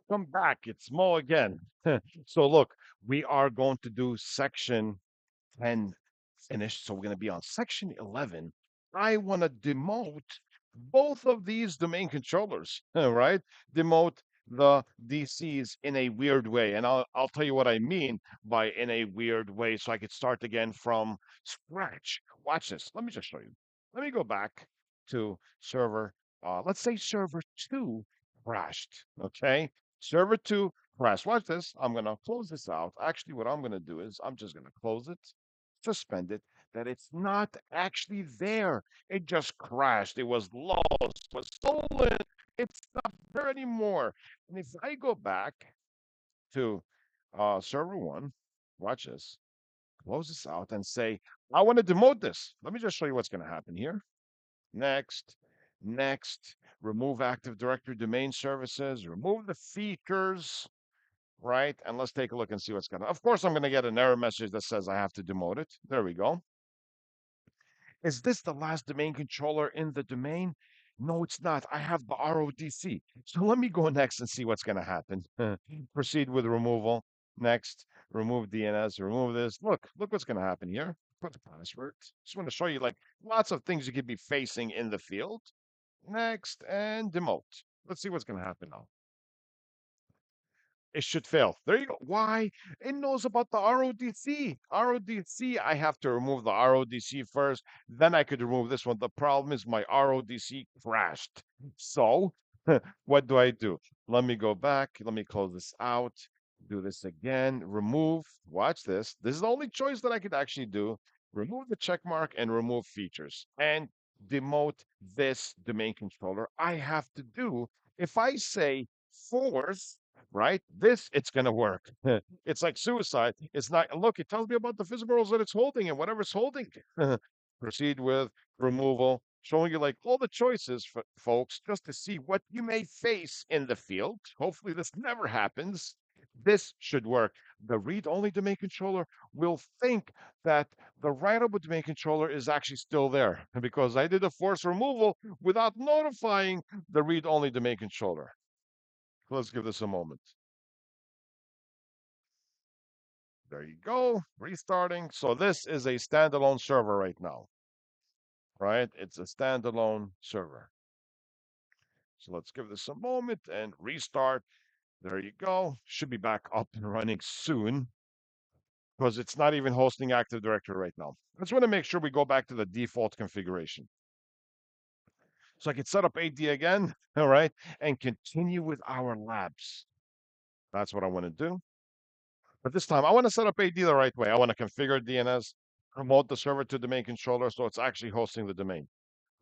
Welcome back. It's Mo again. So look, we are going to do section 10 finished. So we're going to be on section 11. I want to demote both of these domain controllers, right? Demote the DCs in a weird way. And I'll tell you what I mean by in a weird way so I could start again from scratch. Watch this. Let me just show you. Let me go back to server. Let's say server 2 crashed. Okay. Server 2 crashed. Watch this. I'm going to close this out. Actually, what I'm going to do is I'm just going to close it, suspend it, that it's not actually there. It just crashed. It was lost, was stolen. It's not there anymore. And if I go back to server 1, watch this, close this out and say, I want to demote this. Let me just show you what's going to happen here. Next, next, remove Active Directory domain services, remove the features, right? And let's take a look and see what's going to. Of course, I'm going to get an error message that says I have to demote it. There we go. Is this the last domain controller in the domain? No, it's not. I have the RODC. So let me go next and see what's going to happen. Proceed with removal. Next, remove DNS, remove this. Look what's going to happen here. Put the password. Just want to show you like lots of things you could be facing in the field. Next, and demote. Let's see what's going to happen now. It should fail. There you go. Why? It knows about the RODC. RODC, I have to remove the RODC first. Then I could remove this one. The problem is my RODC crashed. So what do? Let me go back. Let me close this out. Do this again. Remove. Watch this. This is the only choice that I could actually do. Remove the check mark and remove features and demote this domain controller. I have to do, if I say force, right? This, it's going to work. It's like suicide. It's not, look, it tells me about the physical roles that it's holding and whatever it's holding. Proceed with removal, showing you like all the choices, folks, just to see what you may face in the field. Hopefully, this never happens. This should work. The read-only domain controller will think that the writable domain controller is actually still there because I did a force removal without notifying the read-only domain controller. Let's give this a moment. There you go, restarting. So this is a standalone server right now, right? It's a standalone server. So let's give this a moment and restart. There you go. Should be back up and running soon because it's not even hosting Active Directory right now. I just want to make sure we go back to the default configuration. So I can set up aidé again, all right, and continue with our labs. That's what I want to do. But this time, I want to set up aidé the right way. I want to configure DNS, promote the server to domain controller so it's actually hosting the domain.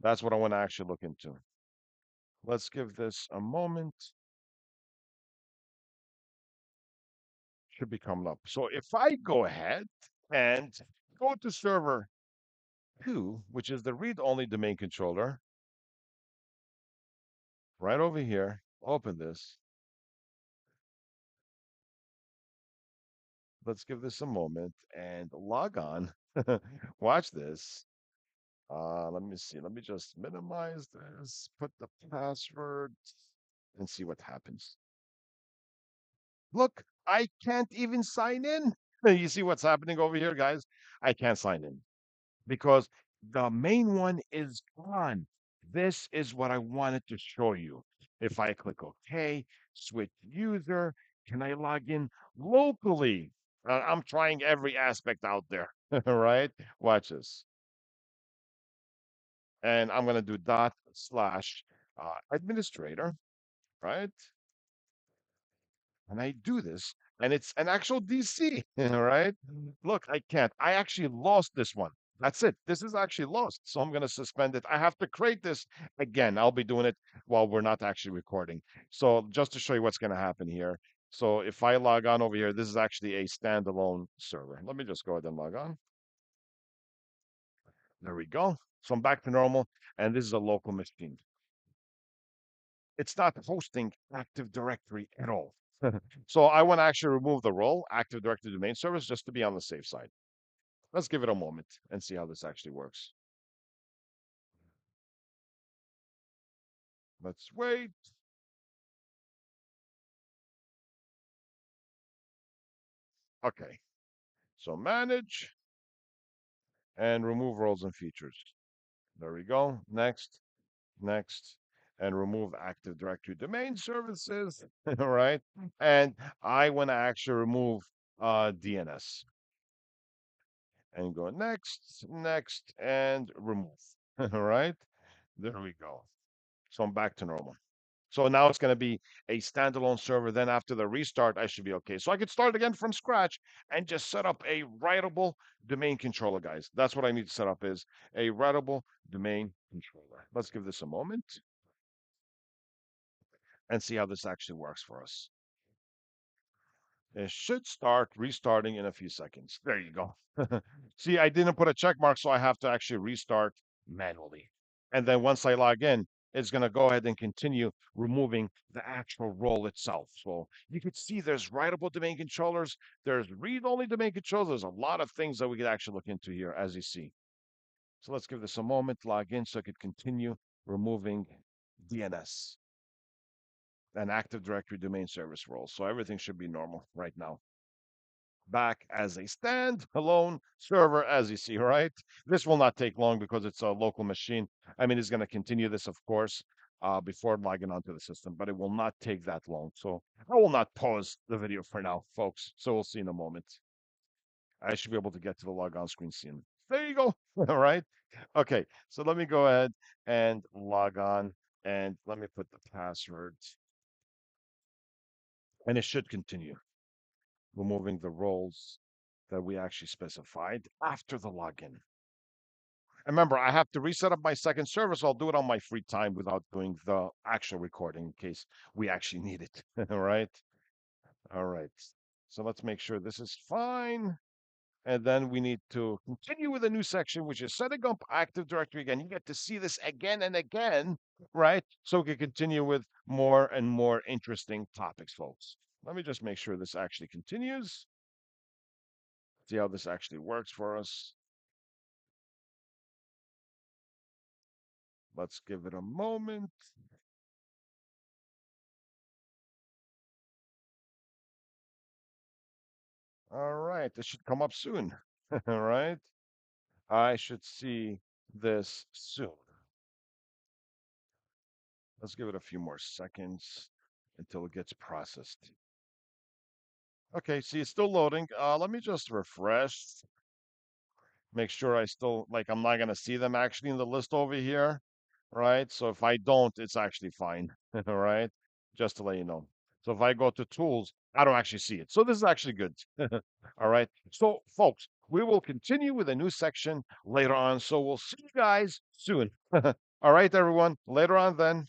That's what I want to actually look into. Let's give this a moment. Should be coming up. So if I go ahead and go to server 2, which is the read-only domain controller, right over here, open this. Let's give this a moment and log on. Watch this. Let me see. Let me just minimize this, put the password, and see what happens. Look, I can't even sign in. You see what's happening over here, guys? I can't sign in because the main one is gone. This is what I wanted to show you. If I click OK, switch user, can I log in locally? I'm trying every aspect out there, right? Watch this. And I'm going to do dot slash administrator, right? And I do this, and it's an actual DC, right? Look, I can't. I actually lost this one. That's it. This is actually lost. So I'm going to suspend it. I have to create this again. I'll be doing it while we're not actually recording. So just to show you what's going to happen here. So if I log on over here, this is actually a standalone server. Let me just go ahead and log on. There we go. So I'm back to normal, and this is a local machine. It's not hosting Active Directory at all. So I want to actually remove the role, Active Directory domain service, just to be on the safe side. Let's give it a moment and see how this actually works. Let's wait. Okay, so manage and remove roles and features. There we go. Next, next, and remove Active Directory domain services. All right. And I want to actually remove DNS and go next, next, and remove. All right. There we go. So I'm back to normal. So now it's going to be a standalone server. Then after the restart, I should be okay. So I could start again from scratch and just set up a writable domain controller, guys. That's what I need to set up is a writable domain controller. Let's give this a moment and see how this actually works for us. It should start restarting in a few seconds. There you go. See, I didn't put a check mark, so I have to actually restart manually. And then once I log in, it's going to go ahead and continue removing the actual role itself. So you could see there's writable domain controllers, there's read-only domain controllers. There's a lot of things that we could actually look into here, as you see. So let's give this a moment, log in so I could continue removing DNS and Active Directory domain service roles. So everything should be normal right now. Back as a standalone server, as you see, right? This will not take long because it's a local machine. I mean, it's going to continue this, of course, before logging onto the system, but it will not take that long. So I will not pause the video for now, folks. So we'll see in a moment. I should be able to get to the log on screen soon. There you go. All right. Okay. So let me go ahead and log on and let me put the password and it should continue removing the roles that we actually specified after the login. And remember, I have to reset up my second server, so I'll do it on my free time without doing the actual recording in case we actually need it. All right. All right. So let's make sure this is fine. And then we need to continue with a new section, which is setting up Active Directory again. You get to see this again and again, right? So we can continue with more and more interesting topics, folks. Let me just make sure this actually continues. See how this actually works for us. Let's give it a moment. All right, this should come up soon. All right, I should see this soon. Let's give it a few more seconds until it gets processed. Okay, see, it's still loading. Let me just refresh. Make sure I still, like, I'm not gonna see them actually in the list over here, right? So if I don't, it's actually fine, all right? Just to let you know. So if I go to tools, I don't actually see it. So this is actually good. All right. So folks, we will continue with a new section later on. So we'll see you guys soon. All right, everyone. Later on then.